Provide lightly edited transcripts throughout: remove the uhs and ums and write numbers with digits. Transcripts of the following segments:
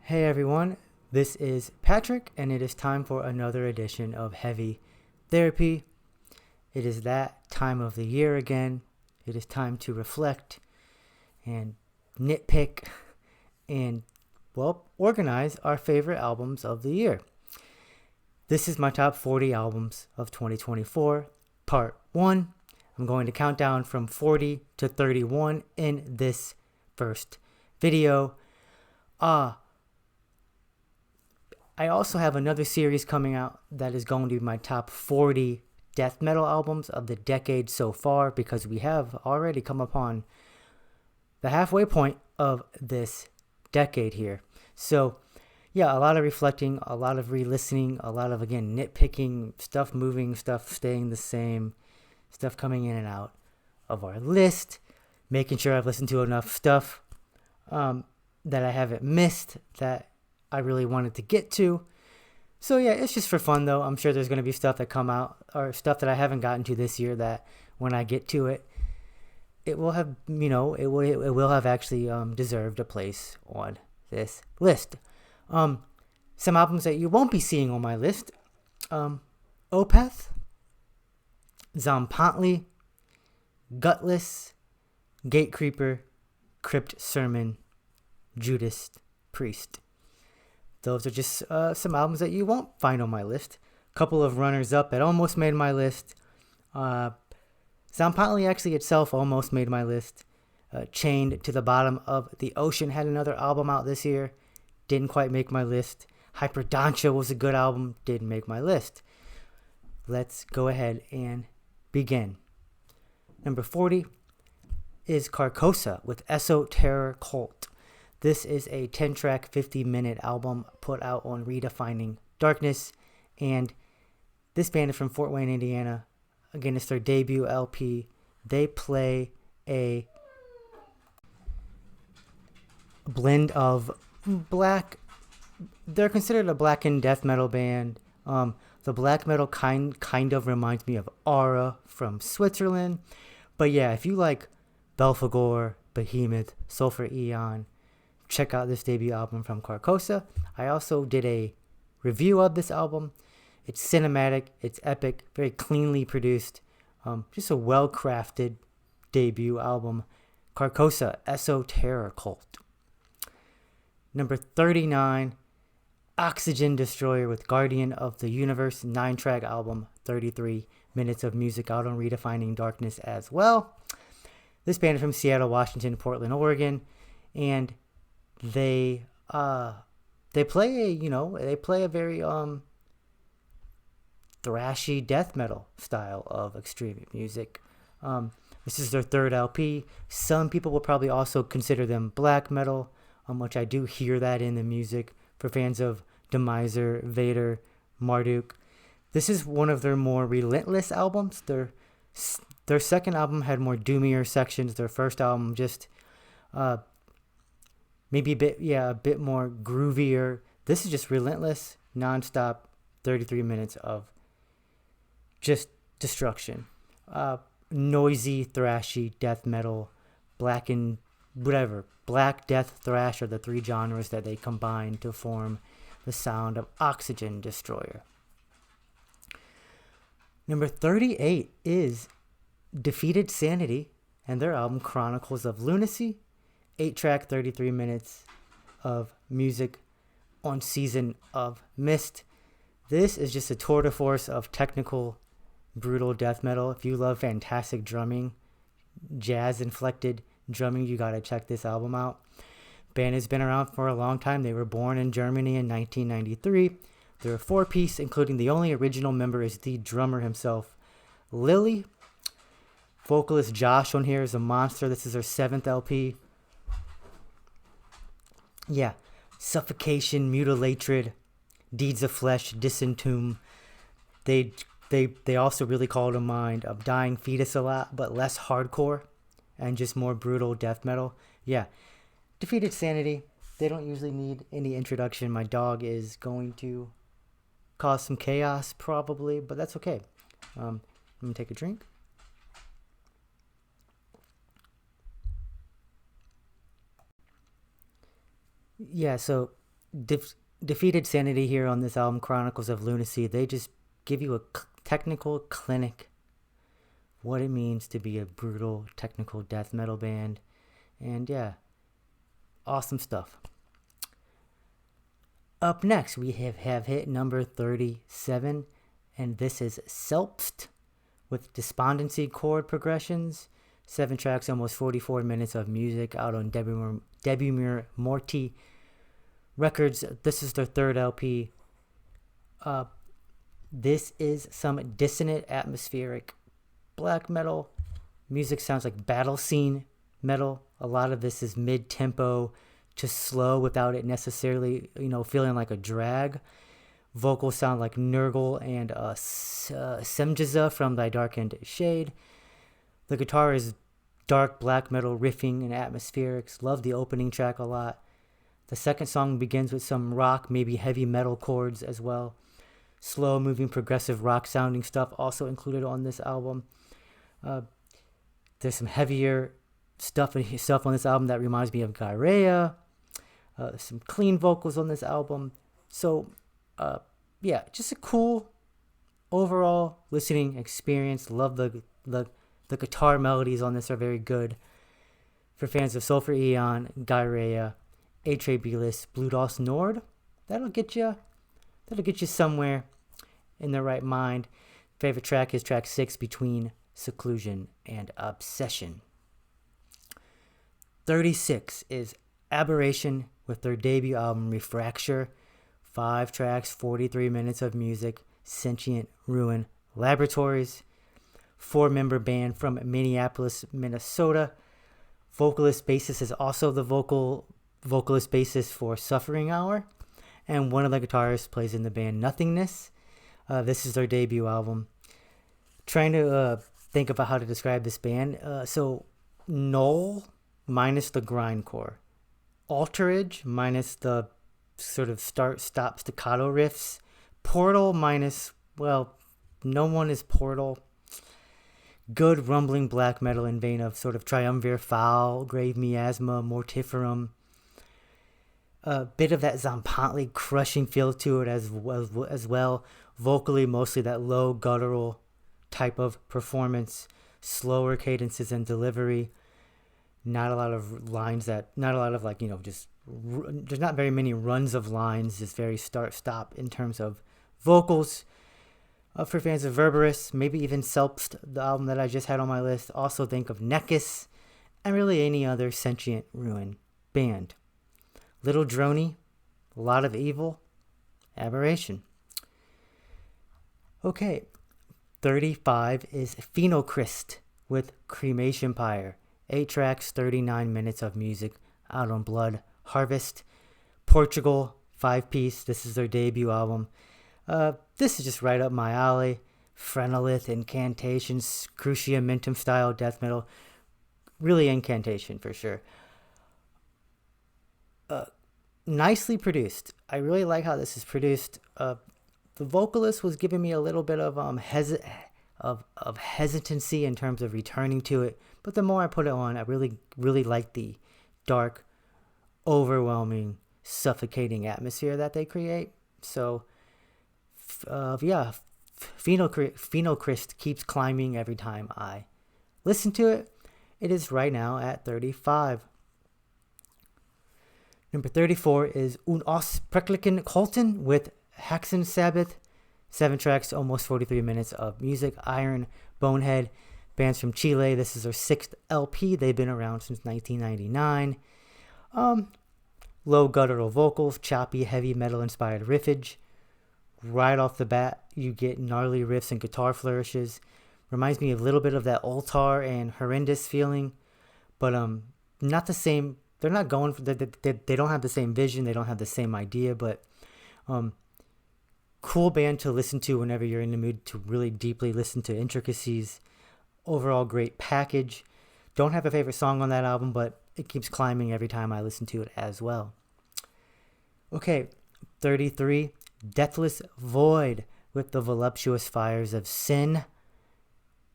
Hey everyone, this is Patrick, and it is time for another edition of Heavy Therapy. It is that time of the year again. It is time to reflect and nitpick and, organize our favorite albums of the year. This is my top 40 albums of 2024, part 1. I'm going to count down from 40 to 31 in this first video. I also have another series coming out that is going to be my top 40 death metal albums of the decade so far, because we have already come upon the halfway point of this decade here. So, yeah, a lot of reflecting, a lot of re-listening, a lot of, again, nitpicking, stuff moving, stuff staying the same, stuff coming in and out of our list, making sure I've listened to enough stuff that I haven't missed, that I really wanted to get to. So yeah, it's just for fun though. I'm sure there's going to be stuff that come out, or stuff that I haven't gotten to this year, that when I get to it, it will have, it will have actually deserved a place on this list. Some albums that you won't be seeing on my list: Opeth, Zompantli, Gutless, Gatecreeper, Crypt Sermon, Judas Priest. Those are just some albums that you won't find on my list. A couple of runners-up that almost made my list. Zompantli actually itself almost made my list. Chained to the Bottom of the Ocean had another album out this year. Didn't quite make my list. Hyperdontia was a good album. Didn't make my list. Let's go ahead and begin. Number 40 is Carcosa with Esoterror Cult. This is a 10-track, 50-minute album put out on Redefining Darkness, and this band is from Fort Wayne, Indiana. Again, it's their debut LP. They play a blend of black. They're considered a black and death metal band. The black metal kind of reminds me of Aura from Switzerland. But yeah, if you like Belphegor, Behemoth, Sulphur Aeon, check out this debut album from Carcosa. I also did a review of this album. It's cinematic, it's epic, very cleanly produced. Just a well-crafted debut album. Carcosa, Esoterror Cult. Number 39, Oxygen Destroyer with Guardian of the Universe, 9-track album, 33 minutes of music, out on Redefining Darkness as well. This band is from Seattle, Washington, Portland, Oregon, and they play a very thrashy death metal style of extreme music. This is their third LP. Some people will probably also consider them black metal, which I do hear that in the music for fans of Demiser, Vader, Marduk. This is one of their more relentless albums. Their second album had more doomier sections. Their first album just maybe a bit more groovier. This is just relentless, non-stop, 33 minutes of just destruction. Noisy, thrashy, death metal, black death, thrash are the three genres that they combine to form the sound of Oxygen Destroyer. Number 38 is Defeated Sanity and their album Chronicles of Lunacy. 8-track, 33 minutes of music on Season of Mist. This is just a tour de force of technical, brutal death metal. If you love fantastic drumming, jazz-inflected drumming, you gotta check this album out. Band has been around for a long time. They were born in Germany in 1993. They're a 4-piece, including the only original member is the drummer himself, Lily. Vocalist Josh on here is a monster. This is their 7th LP. Yeah, Suffocation, Mutilatred, Deeds of Flesh, Disentomb. They also really call to mind of Dying Fetus a lot, but less hardcore and just more brutal death metal. Yeah, Defeated Sanity. They don't usually need any introduction. My dog is going to cause some chaos probably, but that's okay. Let me take a drink. Yeah, so Defeated Sanity here on this album, Chronicles of Lunacy. They just give you a technical clinic, what it means to be a brutal technical death metal band. And yeah, awesome stuff. Up next, we have hit number 37, and this is Selbst with Despondency chord progressions. 7 tracks, almost 44 minutes of music, out on Debut Morty Records. This is their third LP. This is some dissonant, atmospheric black metal. Music sounds like battle scene metal. A lot of this is mid-tempo to slow without it necessarily, feeling like a drag. Vocals sound like Nurgle and Semjiza from Thy Darkened Shade. The guitar is dark black metal riffing and atmospherics. Love the opening track a lot. The second song begins with some rock, maybe heavy metal chords as well. Slow moving progressive rock sounding stuff also included on this album. There's some heavier stuff on this album that reminds me of Gyrea. Some clean vocals on this album. So, yeah, just a cool overall listening experience. Love the guitar melodies on this are very good. For fans of Sulphur Aeon, Gyrea, Atrabilis, Blue Nord, that'll get you somewhere in the right mind. Favorite track is track 6, Between Seclusion and Obsession. 36 is Aberration with their debut album Refracture. 5 tracks, 43 minutes of music. Sentient Ruin Laboratories. 4-member band from Minneapolis, Minnesota. Vocalist bassist is also the vocalist bassist for Suffering Hour. And one of the guitarists plays in the band Nothingness. This is their debut album. Trying to think about how to describe this band. So Null minus the grindcore. Alterage minus the sort of start-stop staccato riffs. Portal minus, well, no one is Portal. Good rumbling black metal in vein of sort of Triumvir Foul, Grave Miasma, Mortiferum. A bit of that Zompantli crushing feel to it as well. Vocally, mostly that low guttural type of performance. Slower cadences and delivery. Not a lot of lines there's not very many runs of lines. Just very start-stop in terms of vocals. For fans of Verberus, maybe even Selbst, the album that I just had on my list. Also think of Nekis, and really any other Sentient Ruin band. Little Droney, a lot of evil, Aberration. Okay, 35 is Phenocryst with Cremation Pyre. 8 tracks, 39 minutes of music, out on Blood Harvest. Portugal, 5-piece. This is their debut album. This is just right up my alley. Phrenolith, Incantations, Cruciamentum style death metal. Really Incantation for sure. Nicely produced. I really like how this is produced. The vocalist was giving me a little bit of hesitancy in terms of returning to it, but the more I put it on, I really like the dark, overwhelming, suffocating atmosphere that they create. So Phenocryst keeps climbing every time I listen to it. It is right now at 35. Number 34 is Un Auspreklichen Kulten with Haxan Sabbath. 7 tracks, almost 43 minutes of music. Iron, Bonehead, bands from Chile. This is their 6th LP. They've been around since 1999. Low guttural vocals, choppy, heavy metal-inspired riffage. Right off the bat, you get gnarly riffs and guitar flourishes. Reminds me a little bit of that Altar and Horrendous feeling, but not the same. They're not going for they don't have the same vision. They don't have the same idea, but cool band to listen to whenever you're in the mood to really deeply listen to intricacies. Overall, great package. Don't have a favorite song on that album, but it keeps climbing every time I listen to it as well. Okay, 33, Deathless Void with the Voluptuous Fires of Sin.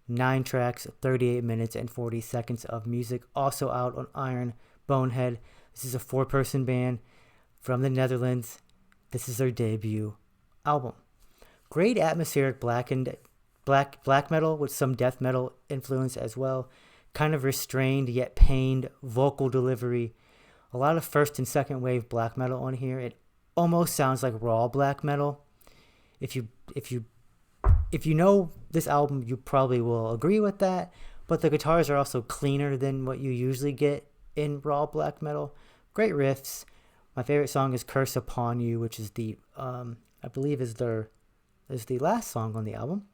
9 tracks, 38 minutes and 40 seconds of music. Also out on Iron, Bonehead. This is a 4-person band. from the Netherlands. This is their debut album. Great atmospheric black metal with some death metal influence as well. Kind of restrained yet pained vocal delivery. A lot of first and second wave black metal on here. It almost sounds like raw black metal. If you know this album, you probably will agree with that. But the guitars are also cleaner than what you usually get in raw black metal. Great riffs. My favorite song is "Curse Upon You," which is the I believe is the last song on the album.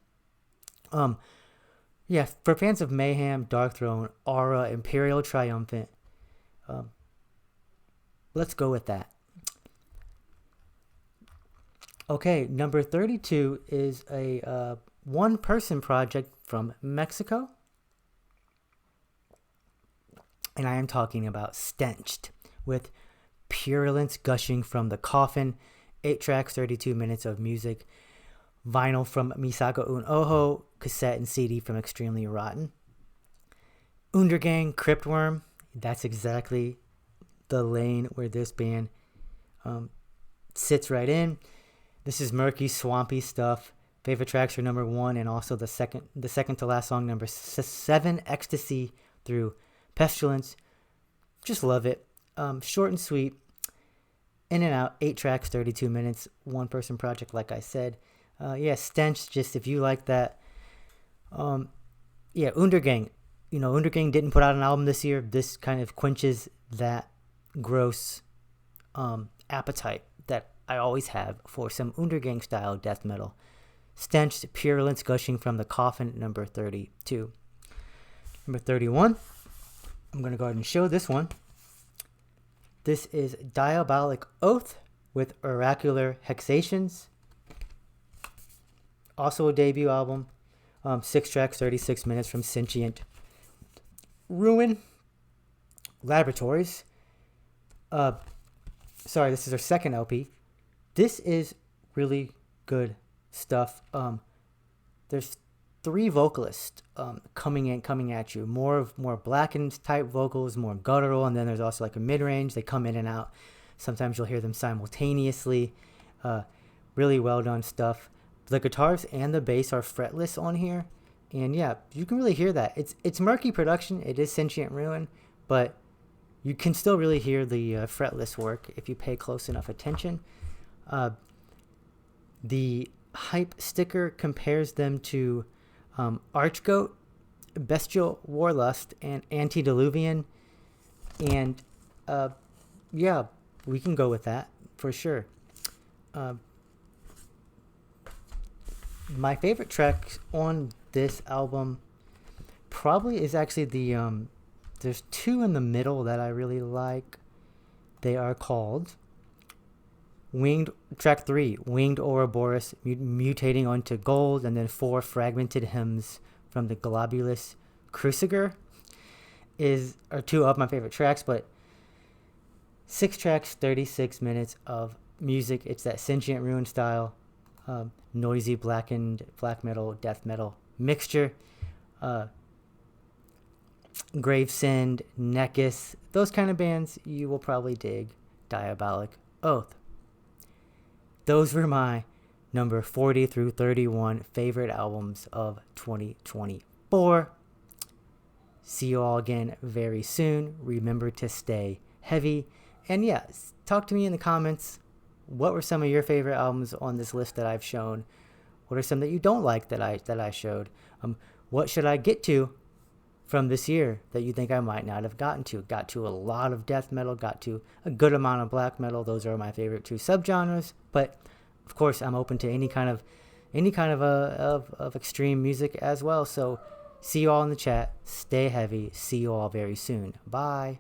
Yeah, for fans of Mayhem, Darkthrone, Aura, Imperial Triumphant, let's go with that. Okay, number 32 is a one-person project from Mexico. And I am talking about Stenched, with purulence gushing from the coffin, 8 tracks, 32 minutes of music, vinyl from Misako Un Ojo, cassette and CD from Extremely Rotten. Undergang, Cryptworm, that's exactly the lane where this band sits right in. This is murky, swampy stuff. Favorite tracks are number 1 and also the second to last song, number 7, Ecstasy through Pestilence. Just love it. Short and sweet. In and out. 8 tracks, 32 minutes. One person project, like I said. Stench, just if you like that. Undergang. Undergang didn't put out an album this year. This kind of quenches that gross appetite that I always have for some Undergang style death metal. Stench, purulence gushing from the coffin, number 32. Number 31. I'm going to go ahead and show this one. This is Diabolic Oath with Oracular Hexations. Also a debut album. 6 tracks, 36 minutes from Sentient Ruin Laboratories. This is our second LP. This is really good stuff. There's 3 vocalists coming at you. More blackened type vocals, more guttural, and then there's also like a mid-range. They come in and out. Sometimes you'll hear them simultaneously. Really well done stuff. The guitars and the bass are fretless on here, and yeah, you can really hear that. It's murky production. It is Sentient Ruin, but you can still really hear the fretless work if you pay close enough attention. The hype sticker compares them to Archgoat, Bestial Warlust, and Antediluvian. And we can go with that for sure. My favorite track on this album probably is actually the there's 2 in the middle that I really like. They are called Track 3, Winged Ouroboros mutating onto gold, and then 4 fragmented hymns from the Globulus Cruciger are 2 of my favorite tracks, but 6 tracks, 36 minutes of music. It's that Sentient Ruin style, noisy, blackened, black metal, death metal mixture. Gravesend, Nekis, those kind of bands, you will probably dig. Diabolic Oath. Those were my number 40 through 31 favorite albums of 2024. See you all again very soon. Remember to stay heavy. And talk to me in the comments. What were some of your favorite albums on this list that I've shown? What are some that you don't like that I showed? What should I get to from this year that you think I might not have gotten to? Got to a lot of death metal, got to a good amount of black metal. Those are my favorite 2 subgenres. But of course, I'm open to any kind of extreme music as well. So see you all in the chat. Stay heavy. See you all very soon. Bye.